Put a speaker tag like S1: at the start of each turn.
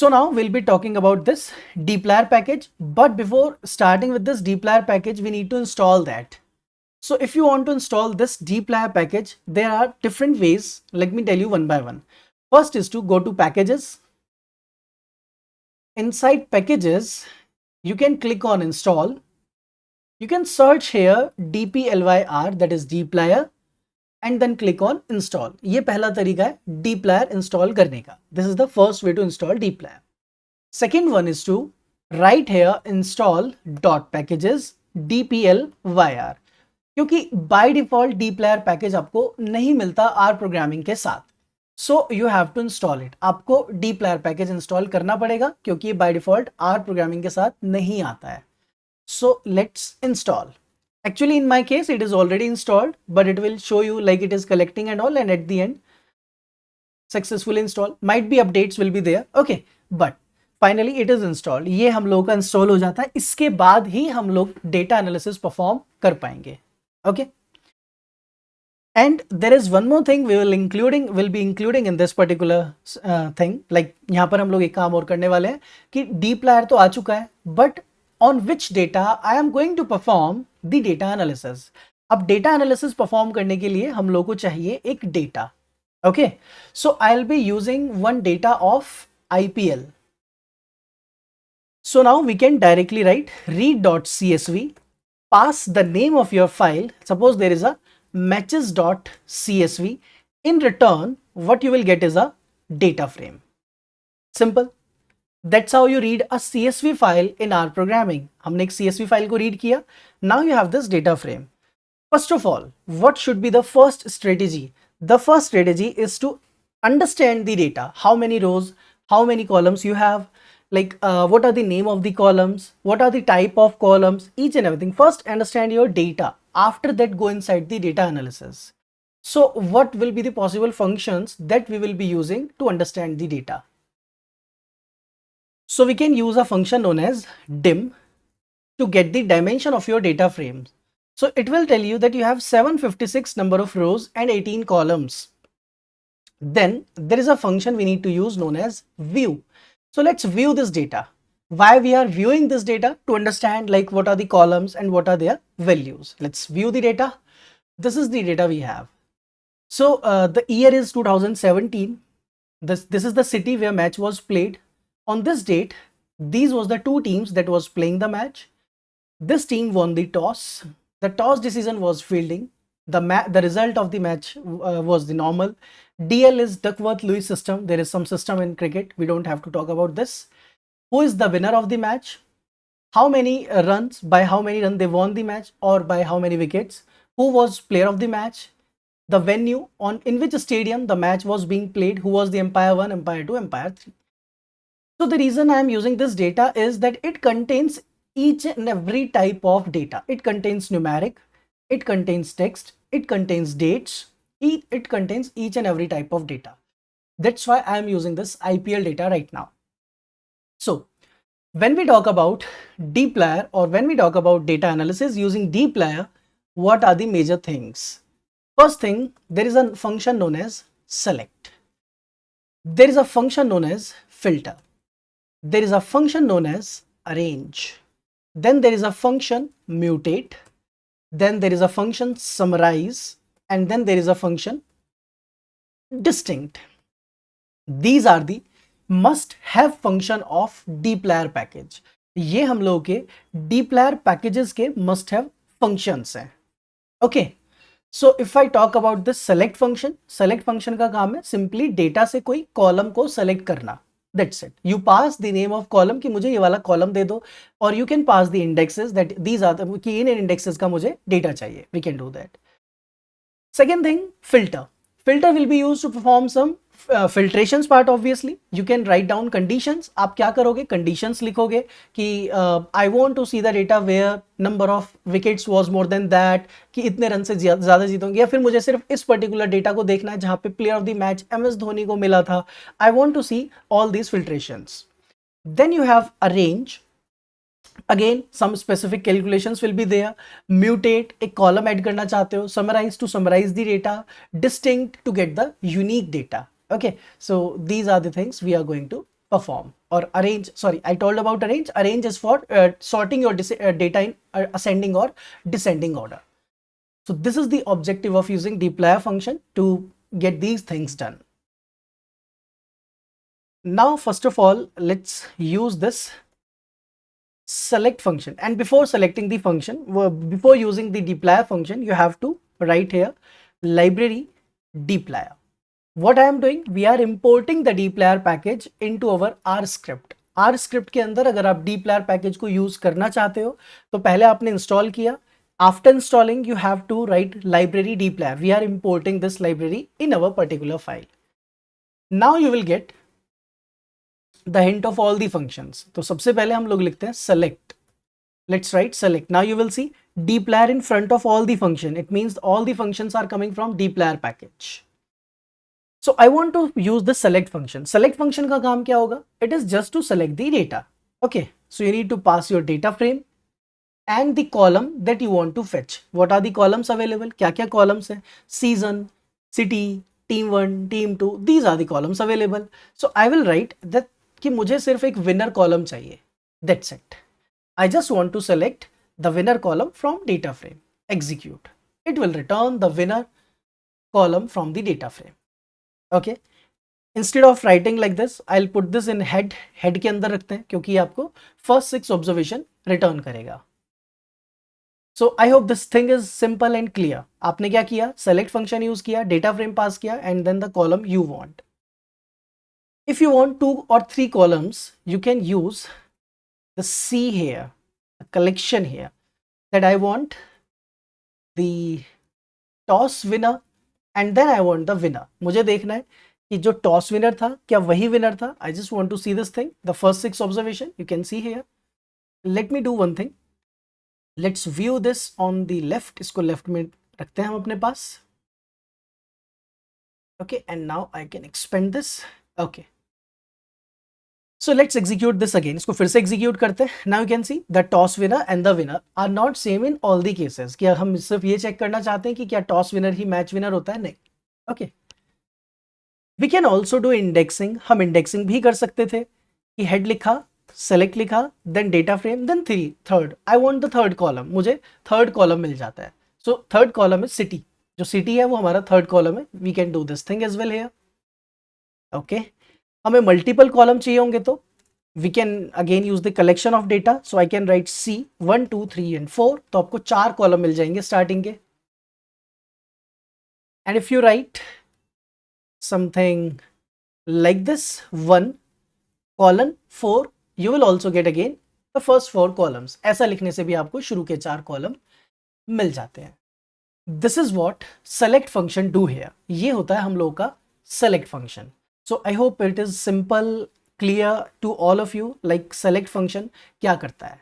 S1: So now we'll be talking about this dplyr package, but before starting with this dplyr package we need to install that. So if you want to install this dplyr package, there are different ways. Let me tell you one by one. First is to go to packages. Inside packages you can click on install. You can search here dplyr, that is dplyr, and then click on install. ये पहला तरीका है dplyr install करने का. This is the first way to install dplyr. Second one is to write here install dot packages dplyr, क्योंकि by default dplyr package आपको नहीं मिलता R प्रोग्रामिंग के साथ. So you have to install it. आपको dplyr package install करना पड़ेगा क्योंकि by default R प्रोग्रामिंग के साथ नहीं आता है. So let's install. Actually in my case it is already installed, but it will show you like it is collecting and all, and at the end successfully installed. Might be updates will be there. Okay, but finally it is installed. ये हम लोग का install हो जाता है. इसके बाद ही हम लोग डेटा एनालिसिस परफॉर्म कर पाएंगे. Okay, and there is one more thing we will be including in this particular thing. Like यहाँ पर हम लोग एक काम और करने वाले हैं कि dplyr तो आ चुका है, but on which data I am going to perform the data analysis. अब data analysis perform करने के लिए हम लोग को चाहिए एक data. Okay, so I'll be using one data of IPL. So now we can directly write read.csv, pass the name of your file. Suppose there is a matches.csv. In return, what you will get is a data frame. Simple. That's how you read a CSV file in R programming. हमने एक CSV file को read किया. Now you have this data frame. First of all, what should be the first strategy? The first strategy is to understand the data. How many rows, how many columns you have, like what are the name of the columns, what are the type of columns, each and everything. First understand your data. After that go inside the data analysis. So what will be the possible functions that we will be using to understand the data? So we can use a function known as dim to get the dimension of your data frame. So it will tell you that you have 756 number of rows and 18 columns. Then there is a function we need to use known as view. So let's view this data. Why we are viewing this data? To understand like what are the columns and what are their values. Let's view the data. This is the data we have. So the year is 2017. This is the city where match was played. On this date, these was the two teams that was playing the match. This team won the toss. The toss decision was fielding. The result of the match was the normal. DL is Duckworth-Lewis system. There is some system in cricket. We don't have to talk about this. Who is the winner of the match? How many runs, by how many runs they won the match, or by how many wickets? Who was player of the match? The venue, in which stadium the match was being played. Who was the umpire 1, umpire 2, umpire 3? So the reason I am using this data is that it contains each and every type of data. It contains numeric, it contains text, it contains dates, it contains each and every type of data. That's why I am using this IPL data right now. So when we talk about dplyr, or when we talk about data analysis using dplyr, what are the major things? First thing, there is a function known as select. There is a function known as filter. There is a function known as arrange. Then there is a function mutate. Then there is a function summarize. And then there is a function distinct. These are the must have function of dplyr package. ये हम लोगों के dplyr packages के must have functions हैं. Okay. So if I talk about this select function का काम है simply data से कोई column को select करना. That's it. You pass the name of column कि मुझे ये वाला column दे दो, or you can pass the indexes that these are the कि इन indexes का मुझे data चाहिए. We can do that. Second thing, filter. Filter will be used to perform some filtrations part. Obviously you can write down conditions. आप क्या करोगे? Conditions लिखोगे कि I want to see the data where number of wickets was more than that, कि इतने run से ज़्यादा जीतोगे, या फिर मुझे सिर्फ इस पर्टिकुलर डेटा को देखना है जहाँ पे player of the match MS Dhoni को मिला था. I want to see all these filtrations. Then you have arrange. Again some specific calculations will be there. Mutate, एक column add करना चाहते हो. Summarize, to summarize the data. Distinct, to get the unique data. Okay, so these are the things we are going to perform. or arrange, sorry, I told about arrange. Arrange is for sorting your data in ascending or descending order. So this is the objective of using dplyr function to get these things done. Now first of all, let's use this select function, and before selecting the function, before using the dplyr function, you have to write here library dplyr. What I am doing, we are importing the dplyr package into our R script. R script के अंदर अगर आप dplyr package को use करना चाहते हो तो पहले आपने install किया. After installing, you have to write library dplyr. We are importing this library in our particular file. Now you will get the hint of all the functions. तो सबसे पहले हम लोग लिखते हैं select. Let's write select. Now you will see dplyr in front of all the function. It means all the functions are coming from dplyr package. So I want to use the select function. Select function का काम क्या होगा? It is just to select the data. Okay. So you need to pass your data frame and the column that you want to fetch. What are the columns available? क्या क्या columns है? Season, city, team 1, team 2. These are the columns available. So I will write that कि मुझे सिर्फ एक winner column चाहिए. That's it. I just want to select the winner column from data frame. Execute. It will return the winner column from the data frame. Okay. Instead of writing like this, I'll put this in head. Head के अंदर रखते हैं क्योंकि आपको first 6 observation return करेगा. So I hope this thing is simple and clear. आपने क्या किया? Select function use किया, data frame pass किया, and then the column you want. If you want 2 or 3 columns, you can use the C here, a collection here, that I want the toss winner and then I want the winner. मुझे देखना है कि जो toss winner था क्या वही winner था. I just want to see this thing, the first 6 observation you can see here. Let me do one thing. Let's view this on the left. इसको left में रखते हैं हम अपने पास. Okay, and now I can expand this. Okay. So let's execute this again. इसको फिर से execute करते हैं. Now you can see the toss winner and the winner are not same in all the cases. क्या हम सिर्फ ये check करना चाहते हैं कि क्या toss winner ही match winner होता है? नहीं. Okay. We can also do indexing. हम indexing भी कर सकते थे कि head लिखा, select लिखा, then data frame, then third. I want the third column. मुझे third column मिल जाता है. So third column is city. जो city है वो हमारा third column है. We can do this thing as well here. Okay. हमें मल्टीपल कॉलम चाहिए होंगे तो we can again use the collection of data. So I can write C 1 2 3 and 4. तो आपको 4 कॉलम मिल जाएंगे स्टार्टिंग के. And if you right something like this 1 colon 4, you will also get again the first 4 columns. ऐसा लिखने से भी आपको शुरू के 4 कॉलम मिल जाते हैं. This is what select function do here. ये होता है हम लोगों का select function. So I hope it is simple, clear to all of you, like select function क्या करता है.